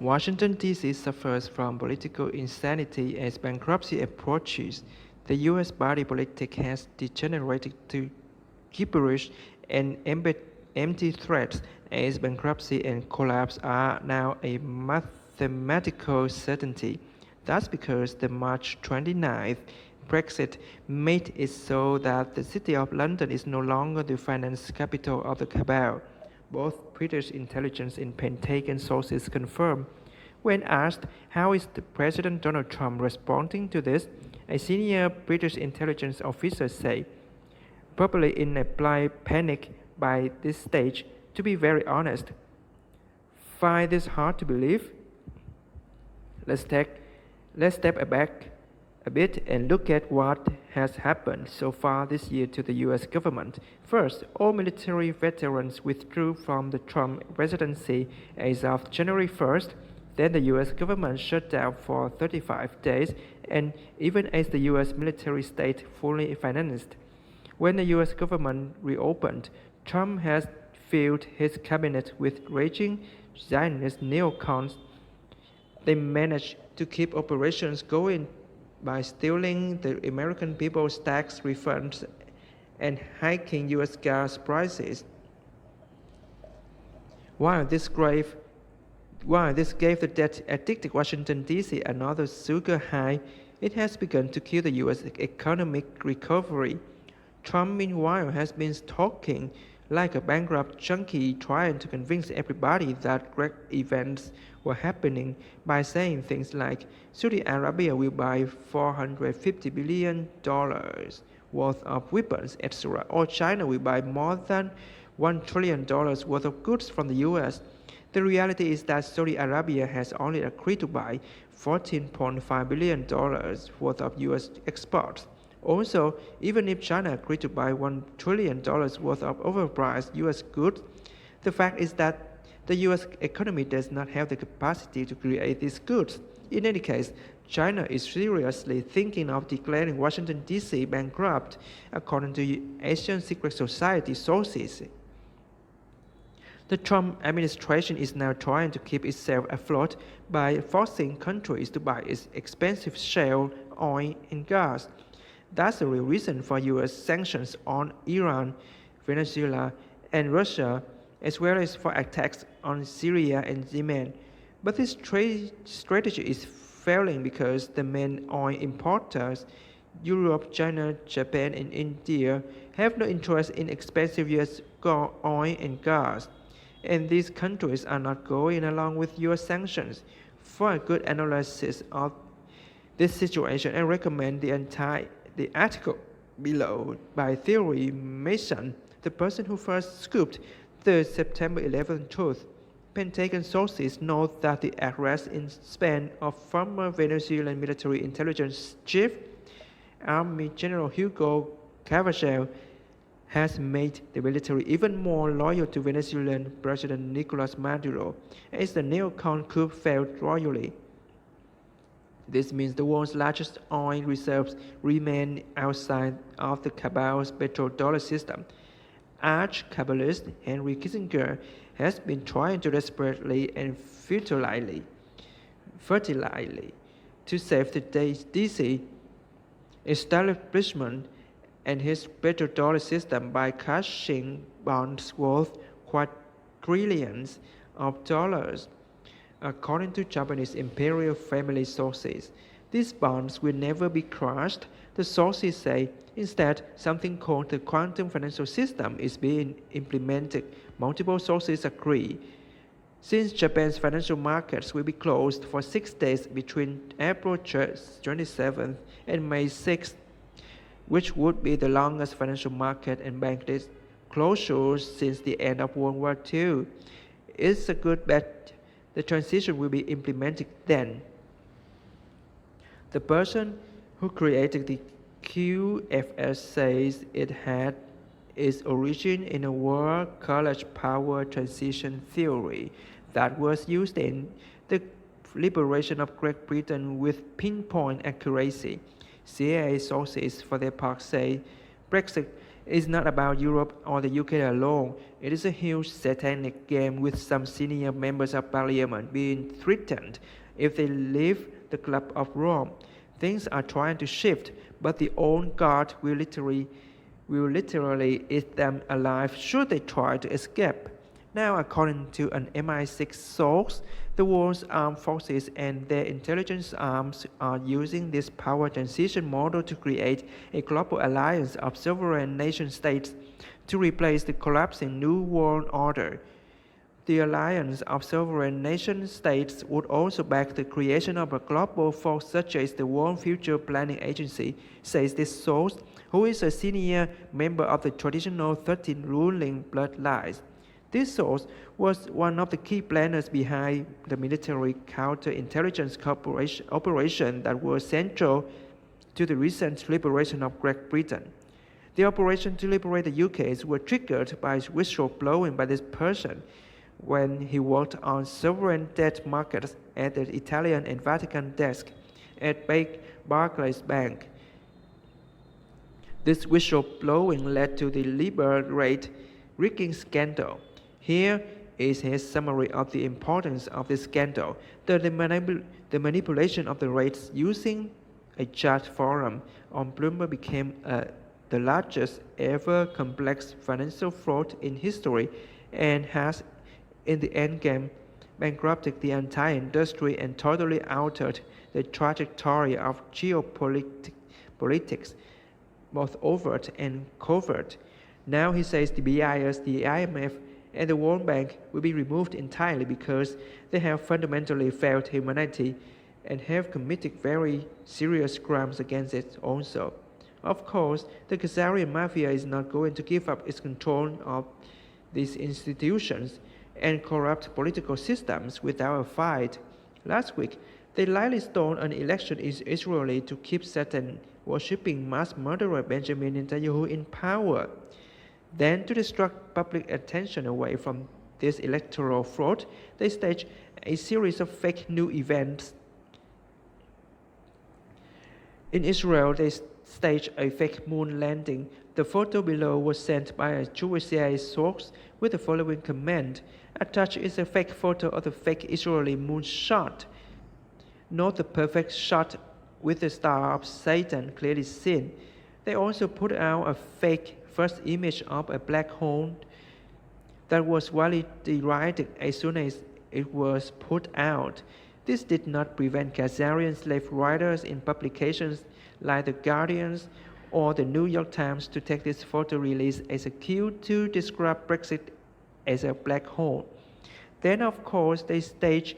Washington, D.C. suffers from political insanity as bankruptcy approaches. The U.S. body politic has degenerated to gibberish and empty threats as bankruptcy and collapse are now a mathematical certainty. That's because the March 29th Brexit made it so that the City of London is no longer the finance capital of the cabal. Both British intelligence and Pentagon sources confirm. When asked how is the President Donald Trump responding to this, a senior British intelligence officer said, probably in a blind panic by this stage, to be very honest. Find this hard to believe? Let's step back a bit and look at what has happened so far this year to the US government. First, all military veterans withdrew from the Trump presidency as of January 1st. Then the US government shut down for 35 days, and even as the US military stayed fully financed. When the US government reopened, Trump has filled his cabinet with raging Zionist neocons. They managed to keep operations going by stealing the American people's tax refunds and hiking US gas prices. While this gave the debt-addicted Washington, D.C. another sugar high, it has begun to kill the U.S. economic recovery. Trump, meanwhile, has been talking like a bankrupt junkie, trying to convince everybody that great events were happening by saying things like Saudi Arabia will buy $450 billion worth of weapons, etc., or China will buy more than $1 trillion worth of goods from the U.S. The reality is that Saudi Arabia has only agreed to buy $14.5 billion worth of U.S. exports. Also, even if China agreed to buy $1 trillion worth of overpriced U.S. goods, the fact is that the U.S. economy does not have the capacity to create these goods. In any case, China is seriously thinking of declaring Washington, D.C. bankrupt, according to Asian Secret Society sources. The Trump administration is now trying to keep itself afloat by forcing countries to buy its expensive shale oil and gas. That's the real reason for U.S. sanctions on Iran, Venezuela, and Russia, as well as for attacks on Syria and Yemen. But this trade strategy is failing because the main oil importers, Europe, China, Japan, and India, have no interest in expensive U.S. oil and gas. And these countries are not going along with U.S. sanctions. For a good analysis of this situation, I recommend the article below by Theory Mason, the person who first scooped the September 11th truth. Pentagon sources note that the arrest in Spain of former Venezuelan military intelligence chief, Army General Hugo Cavachel, has made the military even more loyal to Venezuelan President Nicolas Maduro, as the neocon coup failed royally. This means the world's largest oil reserves remain outside of the cabal's petrodollar system. Arch-cabalist Henry Kissinger has been trying to desperately and futilely to save the DC establishment and his petrodollar system by cashing bonds worth quadrillions of dollars. According to Japanese imperial family sources, these bonds will never be crushed. The sources say instead something called the quantum financial system is being implemented. Multiple sources agree. Since Japan's financial markets will be closed for 6 days between April 27th and May 6th, which would be the longest financial market and bank closures since the end of World War II, it's a good bet the transition will be implemented then. The person who created the QFS says it had its origin in a War College power transition theory that was used in the liberation of Great Britain with pinpoint accuracy. CIA sources, for their part, say Brexit It's not about Europe or the UK alone. It is a huge satanic game with some senior members of parliament being threatened if they leave the Club of Rome. Things are trying to shift, but the old guard will literally eat them alive should they try to escape. Now, according to an MI6 source, the world's armed forces and their intelligence arms are using this power transition model to create a global alliance of sovereign nation-states to replace the collapsing New World Order. The alliance of sovereign nation-states would also back the creation of a global force such as the World Future Planning Agency, says this source, who is a senior member of the traditional 13 ruling bloodlines. This source was one of the key planners behind the military counterintelligence operation that was central to the recent liberation of Great Britain. The operation to liberate the UK was triggered by whistle-blowing by this person when he worked on sovereign debt markets at the Italian and Vatican desk at Barclays Bank. This whistle-blowing led to the Libor rate rigging scandal. Here is his summary of the importance of this scandal. The manipulation of the rates using a chat forum on Bloomberg became the largest ever complex financial fraud in history and has, in the endgame, bankrupted the entire industry and totally altered the trajectory of geopolitics, both overt and covert. Now he says the BIS, the IMF, and the World Bank will be removed entirely because they have fundamentally failed humanity and have committed very serious crimes against it also. Of course, the Khazarian mafia is not going to give up its control of these institutions and corrupt political systems without a fight. Last week, they lightly stole an election in Israel to keep Satan-worshipping mass murderer Benjamin Netanyahu in power. Then, to distract public attention away from this electoral fraud, they staged a series of fake news events. In Israel, they staged a fake moon landing. The photo below was sent by a Jewish CIA source with the following comment. Attached is a fake photo of the fake Israeli moon shot. Note the perfect shot with the star of Satan clearly seen. They also put out a fake first image of a black hole that was widely derided as soon as it was put out. This did not prevent Khazarian slave writers in publications like The Guardian or the New York Times to take this photo release as a cue to describe Brexit as a black hole. Then, of course, they staged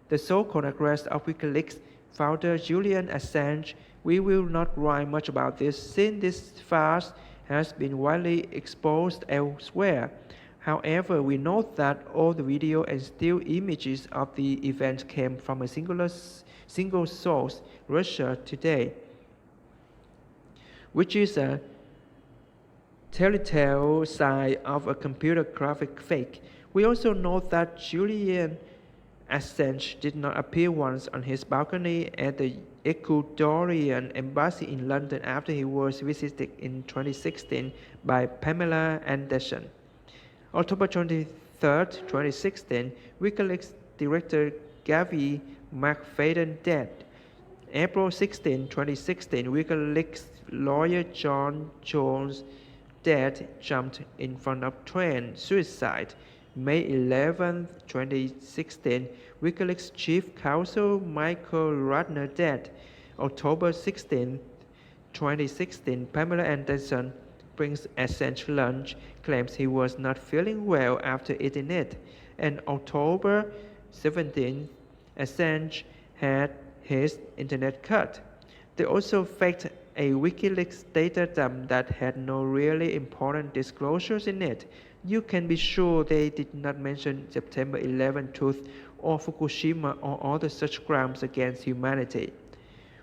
the so-called arrest of WikiLeaks founder Julian Assange. We will not write much about this since this farce has been widely exposed elsewhere. However, we note that all the video and still images of the event came from a single source, Russia Today, which is a telltale sign of a computer graphic fake. We also note that Julian Assange did not appear once on his balcony at the Ecuadorian embassy in London after he was visited in 2016 by Pamela Anderson. October 23, 2016, WikiLeaks director Gary McFadden dead. April 16, 2016, WikiLeaks lawyer John Jones dead, jumped in front of train, suicide. May 11, 2016, WikiLeaks chief counsel Michael Ratner dead. October 16, 2016, Pamela Anderson brings Assange lunch, claims he was not feeling well after eating it. And October 17, Assange had his internet cut. They also faked a WikiLeaks data dump that had no really important disclosures in it. You can be sure they did not mention September 11 truth or Fukushima or other such crimes against humanity.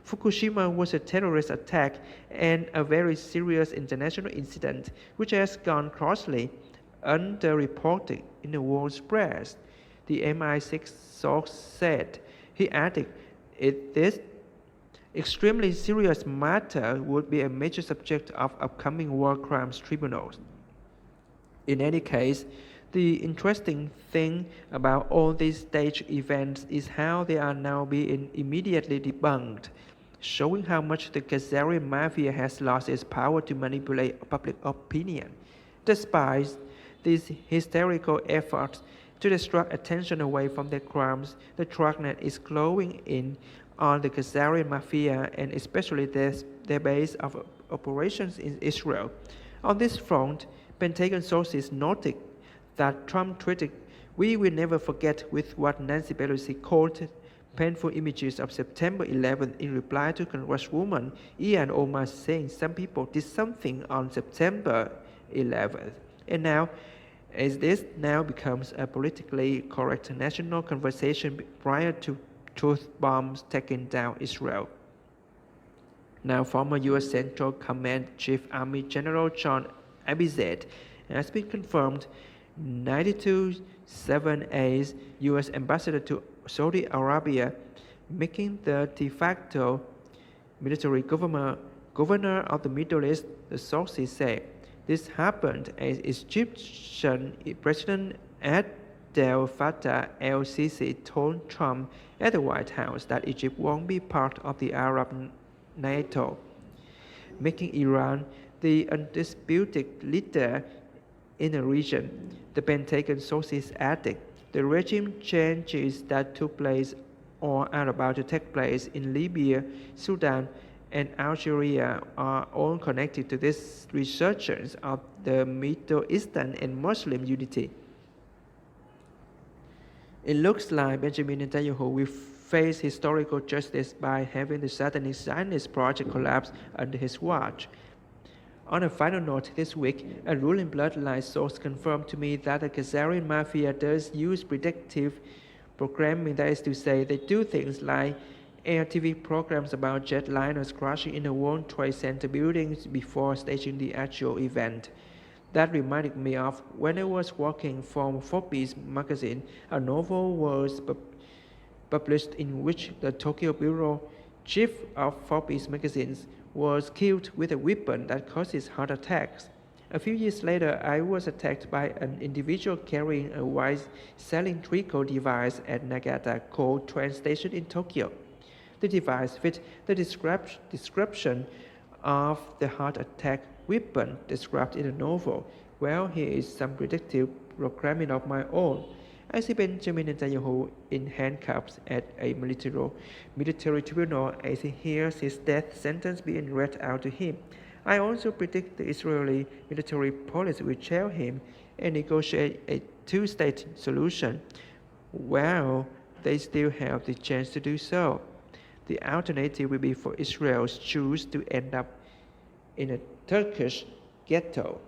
Fukushima was a terrorist attack and a very serious international incident which has gone grossly underreported in the world's press, the MI6 source said. He added, extremely serious matter would be a major subject of upcoming war crimes tribunals. In any case, the interesting thing about all these stage events is how they are now being immediately debunked, showing how much the Khazarian mafia has lost its power to manipulate public opinion. Despite these hysterical efforts to distract attention away from their crimes, the dragnet is closing in on the Khazarian mafia and especially their base of operations in Israel. On this front, Pentagon sources noted that Trump tweeted, "We will never forget," with what Nancy Pelosi called painful images of September 11 in reply to Congresswoman Ian Omar saying some people did something on September 11th. And now, as this now becomes a politically correct national conversation prior to truth bombs taking down Israel. Now, former U.S. Central Command Chief Army General John Abizet has been confirmed 92-7A's U.S. ambassador to Saudi Arabia, making the de facto military governor of the Middle East, the sources say. This happened as Egyptian President Abdel Fattah el-Sisi told Trump at the White House that Egypt won't be part of the Arab NATO, making Iran the undisputed leader in the region. The Pentagon sources added, the regime changes that took place or are about to take place in Libya, Sudan, and Algeria are all connected to this resurgence of the Middle Eastern and Muslim unity. It looks like Benjamin Netanyahu will face historical justice by having the Satanic Zionist project collapse under his watch. On a final note, this week, a ruling bloodline source confirmed to me that the Khazarian mafia does use predictive programming, that is to say, they do things like air TV programs about jetliners crashing in the World Trade Center buildings before staging the actual event. That reminded me of when I was working for Forbes magazine, a novel was published in which the Tokyo bureau chief of Forbes magazines was killed with a weapon that causes heart attacks. A few years later, I was attacked by an individual carrying a white cylindrical device at Nagata Coal train station in Tokyo. The device fit the description of the heart attack weapon described in the novel. Well, here is some predictive programming of my own. I see Benjamin Netanyahu in handcuffs at a military tribunal as he hears his death sentence being read out to him. I also predict the Israeli military police will jail him and negotiate a two-state solution. Well, they still have the chance to do so. The alternative will be for Israel's Jews to end up in a Turkish ghetto.